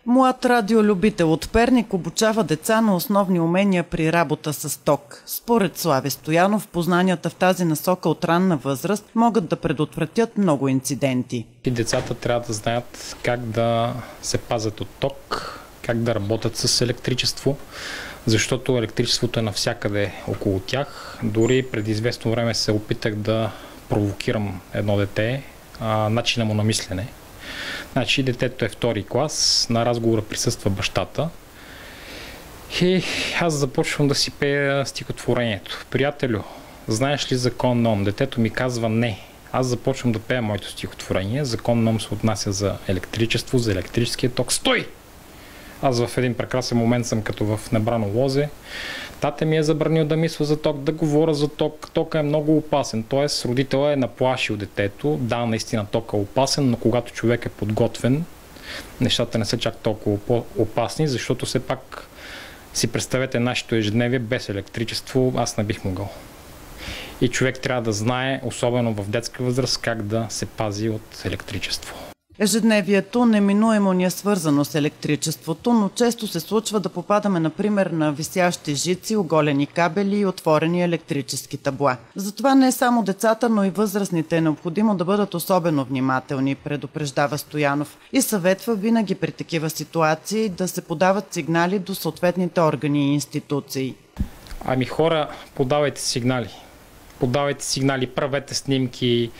Млад радиолюбител от Перник обучава деца на основни умения при работа с ток. Според Слави Стоянов, познанията в тази насока от ранна възраст могат да предотвратят много инциденти. И децата трябва да знаят как да се пазят от ток, как да работят с електричество, защото електричеството е навсякъде около тях. Дори преди известно време се опитах да провокирам едно дете, начина му на мислене. Значи детето е втори клас, на разговора присъства бащата и аз започвам да си пея стихотворението. Приятелю, знаеш ли закон на Ом? Детето ми казва не. Аз започвам да пея моето стихотворение. Закон на Ом се отнася за електричество, за електрическия ток. Стой! Аз в един прекрасен момент съм като в небрано лозе. Тате ми е забранил да мисля за ток, да говоря за ток. Тока е много опасен. Тоест, родителът е наплашил детето. Да, наистина тока е опасен, но когато човек е подготвен, нещата не са чак толкова опасни, защото все пак си представете нашето ежедневие без електричество, аз не бих могъл. И човек трябва да знае, особено в детска възраст, как да се пази от електричество. Ежедневието неминуемо ни е свързано с електричеството, но често се случва да попадаме, например, на висящи жици, оголени кабели и отворени електрически табла. Затова не само децата, но и възрастните е необходимо да бъдат особено внимателни, предупреждава Стоянов, и съветва винаги при такива ситуации да се подават сигнали до съответните органи и институции. Ами хора, подавайте сигнали. Подавайте сигнали, правете снимки,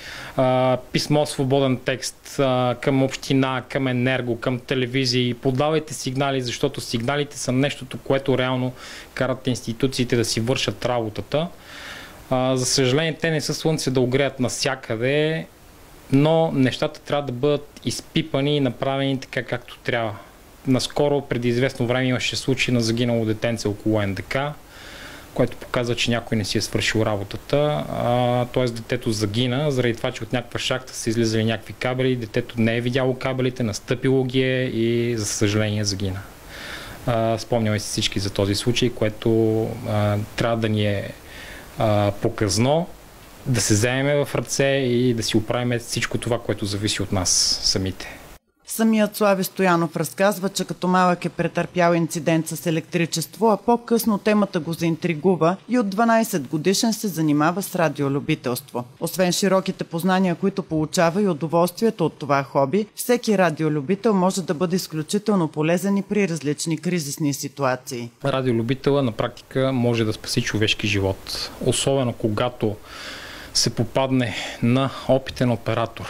писмо свободен текст към община, към енерго, към телевизии. Подавайте сигнали, защото сигналите са нещото, което реално карат институциите да си вършат работата. За съжаление, те не са слънце да огреят навсякъде, но нещата трябва да бъдат изпипани и направени така, както трябва. Наскоро, преди известно време, имаше случай на загинало детенце около НДК, което показва, че някой не си е свършил работата. Т.е. детето загина, заради това, че от някаква шахта са излизали някакви кабели, детето не е видяло кабелите, настъпило ги е и за съжаление загина. Спомняме си всички за този случай, което трябва да ни е показно, да се вземем в ръце и да си оправим всичко това, което зависи от нас самите. Самият Слави Стоянов разказва, че като малък е претърпял инцидент с електричество, а по-късно темата го заинтригува и от 12 годишен се занимава с радиолюбителство. Освен широките познания, които получава и удоволствието от това хоби, всеки радиолюбител може да бъде изключително полезен и при различни кризисни ситуации. Радиолюбителът на практика може да спаси човешки живот, особено когато се попадне на опитен оператор.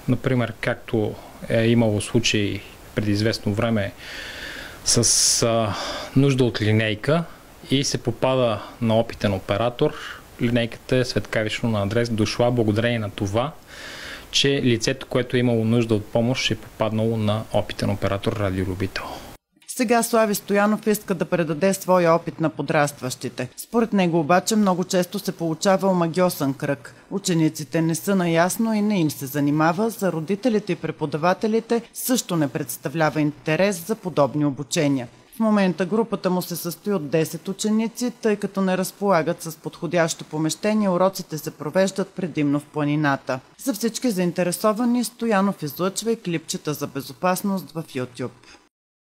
Например, както е имало случай преди известно време с нужда от линейка и се попада на опитен оператор. Линейката е светкавично на адрес дошла благодарение на това, че лицето, което е имало нужда от помощ, е попаднало на опитен оператор радиолюбител. Сега Слави Стоянов иска да предаде своя опит на подрастващите. Според него обаче много често се получава омагьосан кръг. Учениците не са наясно и не им се занимава, за родителите и преподавателите също не представлява интерес за подобни обучения. В момента групата му се състои от 10 ученици, тъй като не разполагат с подходящо помещение, уроците се провеждат предимно в планината. За всички заинтересовани Стоянов излъчва и клипчета за безопасност в YouTube.